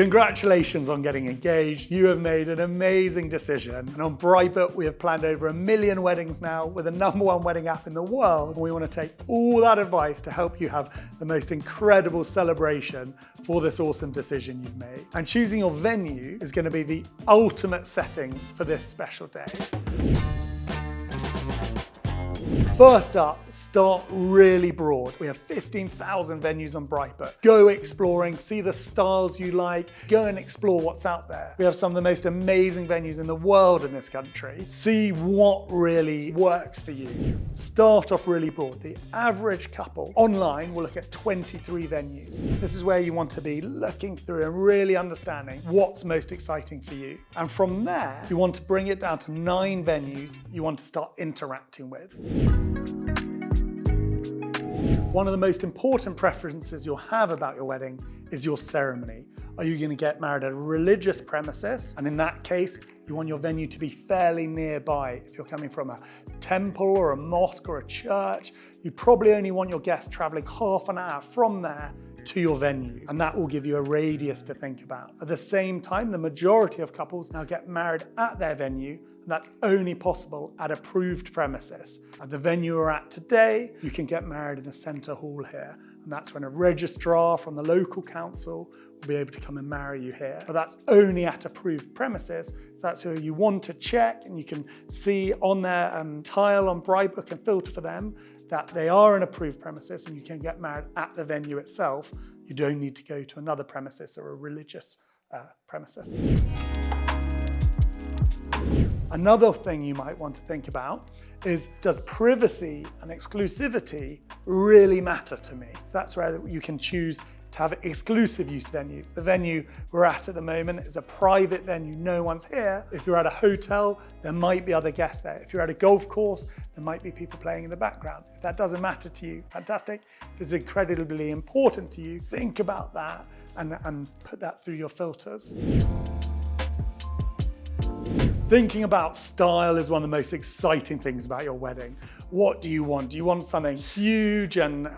Congratulations on getting engaged. You have made an amazing decision. And on Bridebook, we have planned over 1 million weddings now. We're the #1 wedding app in the world. And we want to take all that advice to help you have the most incredible celebration for this awesome decision you've made. And choosing your venue is going to be the ultimate setting for this special day. First up, start really broad. We have 15,000 venues on Bridebook. Go exploring, see the styles you like, go and explore what's out there. We have some of the most amazing venues in the world in this country. See what really works for you. Start off really broad. The average couple online will look at 23 venues. This is where you want to be looking through and really understanding what's most exciting for you. And from there, you want to bring it down to 9 venues you want to start interacting with. One of the most important preferences you'll have about your wedding is your ceremony. Are you going to get married at a religious premises? And in that case, you want your venue to be fairly nearby. If you're coming from a temple or a mosque or a church, you probably only want your guests traveling half an hour from there to your venue, and that will give you a radius to think about. At the same time, the majority of couples now get married at their venue, and that's only possible at approved premises. At the venue we're at today, you can get married in a centre hall here, and that's when a registrar from the local council will be able to come and marry you here. But that's only at approved premises, so that's who you want to check, and you can see on their tile on Bridebook and filter for them that they are an approved premises and you can get married at the venue itself. You don't need to go to another premises or a religious premises. Another thing you might want to think about is, does privacy and exclusivity really matter to me? So that's where you can choose to have exclusive use venues. The venue we're at the moment is a private venue, no one's here. If you're at a hotel, there might be other guests there. If you're at a golf course, there might be people playing in the background. If that doesn't matter to you, fantastic. If it's incredibly important to you, think about that and put that through your filters. Thinking about style is one of the most exciting things about your wedding. What do you want? Do you want something huge and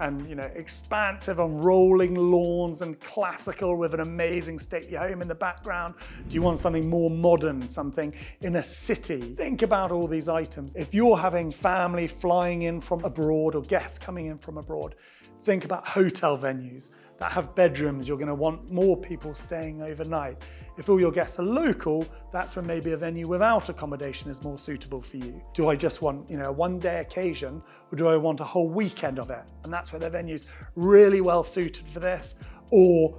expansive on rolling lawns and classical with an amazing stately home in the background? Do you want something more modern, something in a city? Think about all these items. If you're having family flying in from abroad or guests coming in from abroad, think about hotel venues that have bedrooms. You're going to want more people staying overnight. If all your guests are local, that's when maybe a venue without accommodation is more suitable for you. Do I just want a one-day occasion, or do I want a whole weekend of it? And that's where the venue's really well suited for this. Or,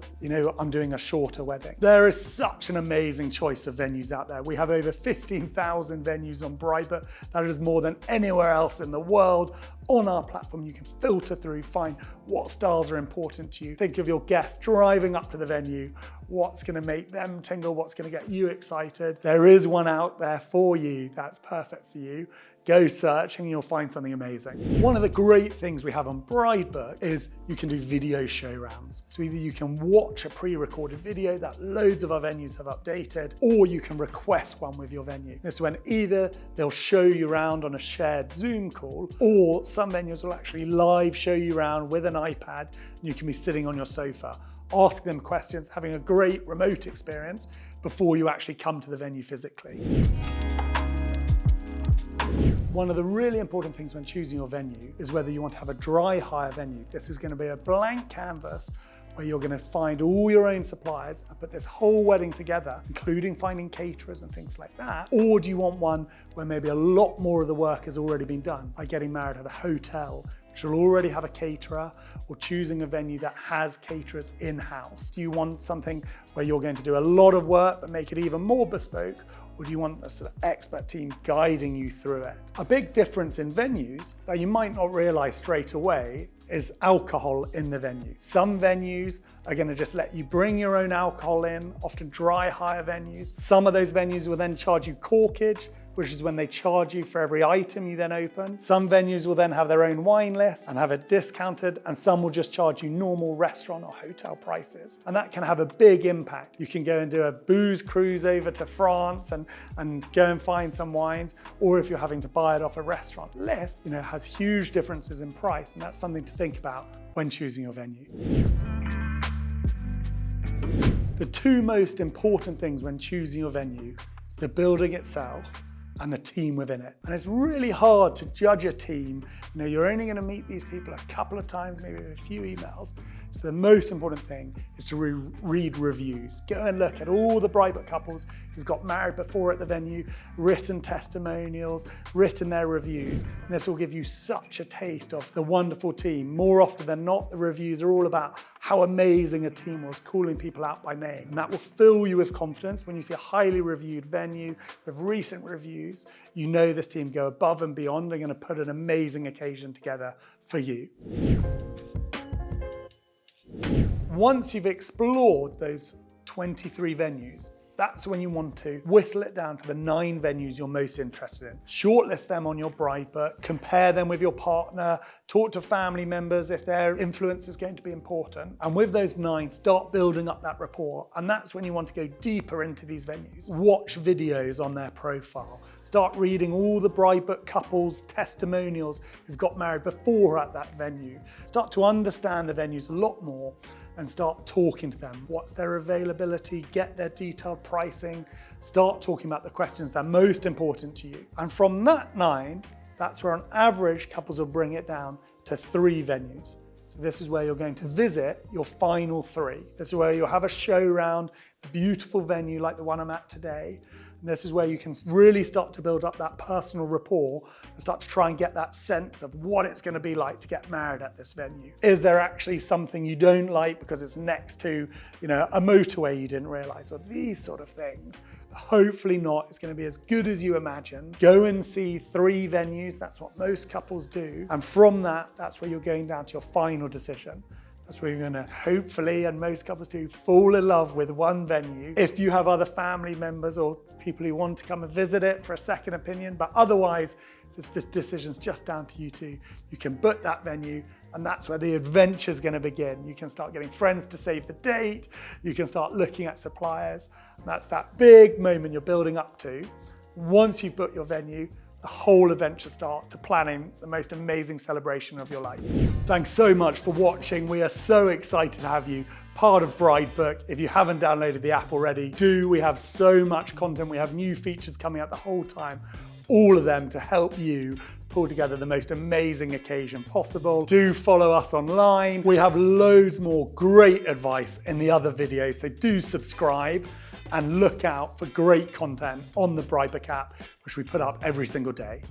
I'm doing a shorter wedding. There is such an amazing choice of venues out there. We have over 15,000 venues on Bridebook. That is more than anywhere else in the world. On our platform, you can filter through, find what styles are important to you. Think of your guests driving up to the venue, what's going to make them tingle, what's going to get you excited. There is one out there for you that's perfect for you. Go search and you'll find something amazing. One of the great things we have on Bridebook is you can do video show rounds. So either you can watch a pre-recorded video that loads of our venues have updated, or you can request one with your venue. This is when either they'll show you around on a shared Zoom call, or some venues will actually live show you around with an iPad, and you can be sitting on your sofa, asking them questions, having a great remote experience before you actually come to the venue physically. One of the really important things when choosing your venue is whether you want to have a dry hire venue. This is going to be a blank canvas where you're going to find all your own suppliers and put this whole wedding together, including finding caterers and things like that. Or do you want one where maybe a lot more of the work has already been done by getting married at a hotel, which will already have a caterer, or choosing a venue that has caterers in-house? Do you want something where you're going to do a lot of work but make it even more bespoke? Or do you want a sort of expert team guiding you through it? A big difference in venues that you might not realize straight away is alcohol in the venue. Some venues are going to just let you bring your own alcohol in, often dry hire venues. Some of those venues will then charge you corkage, which is when they charge you for every item you then open. Some venues will then have their own wine list and have it discounted, and some will just charge you normal restaurant or hotel prices. And that can have a big impact. You can go and do a booze cruise over to France and go and find some wines, or if you're having to buy it off a restaurant list, it has huge differences in price, and that's something to think about when choosing your venue. The two most important things when choosing your venue is the building itself and the team within it. And it's really hard to judge a team. You're only going to meet these people a couple of times, maybe with a few emails. So the most important thing is to read reviews. Go and look at all the Bridebook couples who've got married before at the venue, written testimonials, written their reviews. And this will give you such a taste of the wonderful team. More often than not, the reviews are all about how amazing a team was, calling people out by name. And that will fill you with confidence. When you see a highly reviewed venue with recent reviews, you know this team go above and beyond. They're going to put an amazing occasion together for you. Once you've explored those 23 venues, that's when you want to whittle it down to the 9 venues you're most interested in. Shortlist them on your Bridebook, compare them with your partner, talk to family members if their influence is going to be important. And with those 9, start building up that rapport. And that's when you want to go deeper into these venues. Watch videos on their profile. Start reading all the Bridebook couples' testimonials who've got married before at that venue. Start to understand the venues a lot more and start talking to them. What's their availability? Get their detailed pricing. Start talking about the questions that are most important to you. And from that 9, that's where on average couples will bring it down to 3 venues. So this is where you're going to visit your final 3. This is where you'll have a show round, a beautiful venue like the one I'm at today. And this is where you can really start to build up that personal rapport and start to try and get that sense of what it's going to be like to get married at this venue. Is there actually something you don't like because it's next to, a motorway you didn't realize, or these sort of things? Hopefully not. It's going to be as good as you imagine. Go and see 3 venues. That's what most couples do. And from that, that's where you're going down to your final decision. That's where you're going to hopefully, and most couples do, fall in love with one venue. If you have other family members or people who want to come and visit it for a second opinion, but otherwise, this decision's just down to you two. You can book that venue, and that's where the adventure's going to begin. You can start getting friends to save the date. You can start looking at suppliers. And that's that big moment you're building up to. Once you've booked your venue, the whole adventure starts to planning the most amazing celebration of your life. Thanks so much for watching. We are so excited to have you part of Bridebook. If you haven't downloaded the app already, do. We have so much content. We have new features coming out the whole time. All of them to help you pull together the most amazing occasion possible. Do follow us online. We have loads more great advice in the other videos, so do subscribe and look out for great content on the Bridebook app, which we put up every single day.